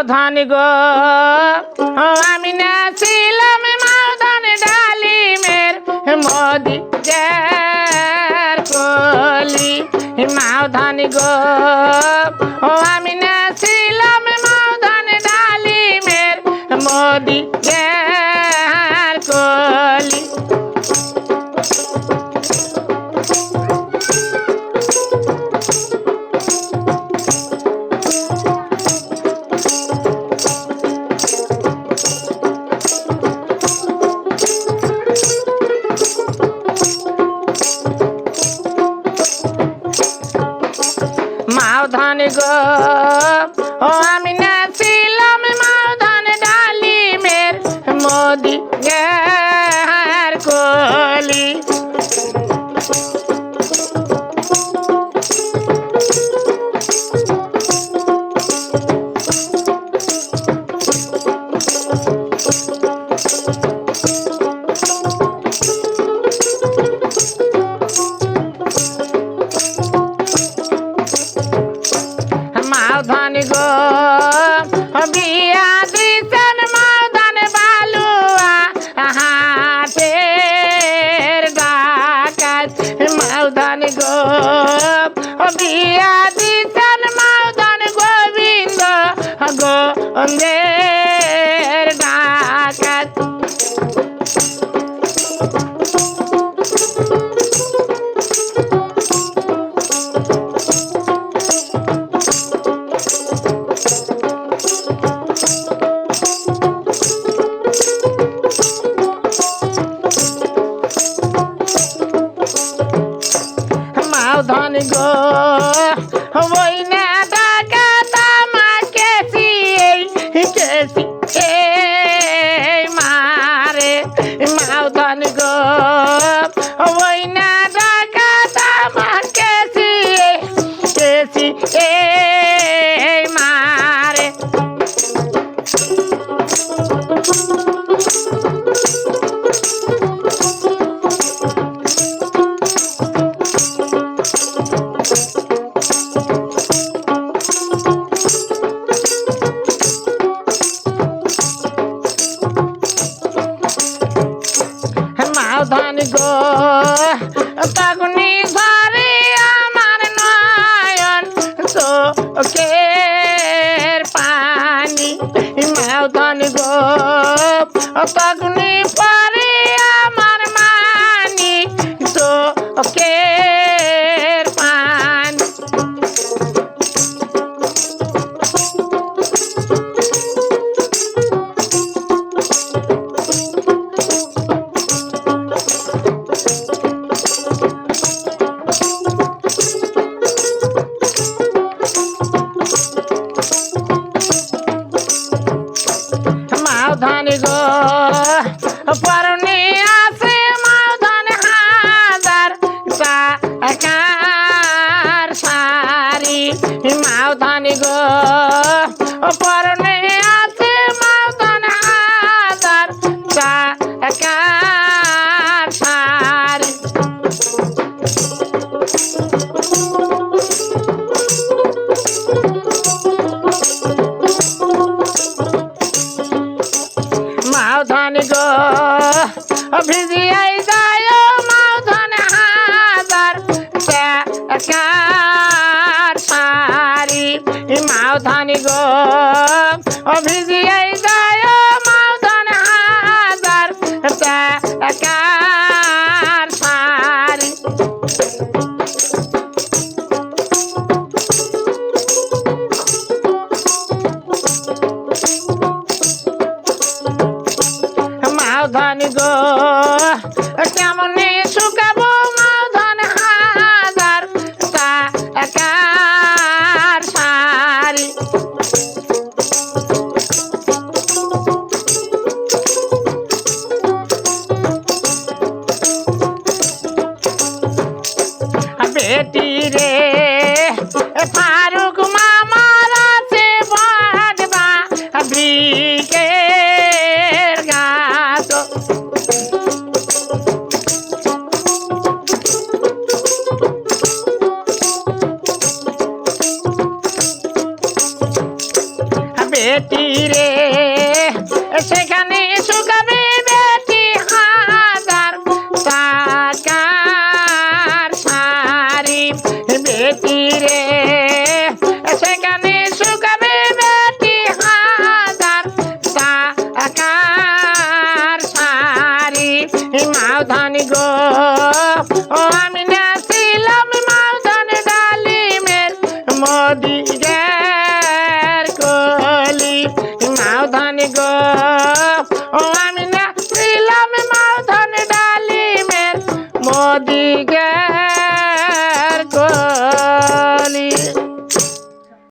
মাওধান গো আমি নাছিলাম মাওধান ডালিমের মোদি জের কলি মাওধান গো আমি নাছিলাম মাওধান ডালিমের মোদি জের কলি মাওধান গো আমি নাছিলাম মাওধান ডালিমের মোদি জের কলি মাওধান গো বিয়া দিছেন মাওধান বালুয়া হাটের ডাকাত মাওধান গো বিয়া দিছেন মাওধান গোবিন্দ গোবিন্দের ডাকাত মাওধান গো ওই না ডাকাত আমাকে কেসি মারে মাওধান গো ওই না ডাকাত আমাকে কেসি মারে মাওধান গো পাগুনি ঘরে আমার নয়ন চোখের পানি মাওধান গো পাগুনি পরে আমার মানি চোখের পানি মাওধান গো পরনে আছে মাওধান হাজার টাকার শাড়ি মাওধান গো পরনে আছে মাওধান হাজার টাকার শাড়ি মাওধান গো ভিজিয়াই যায় মাওধান হাজার টাকার শাড়ি মাওধান গো ভিজিয়াই যায় মাওধান হাজার টাকার শাড়ি মাওধান গো কেমনে শুকাবো মাওধান হাজার টাকার শাড়ি বেটি রে ফারুক মামার আছে বাজবা ভিকের গাছ বেটি রে সেখানে শুকাবে বেটি হাজার টাকার শাড়ি বেটি রে সেখানে শুকাবে বেটি হাজার টাকার শাড়ি মাউধান গো ও আমি নাছিলাম মাউধান ডালিমের মোদি গের কলি মাউধান গো ও আমি নাছিলাম মাউধান ডালিমের মোদি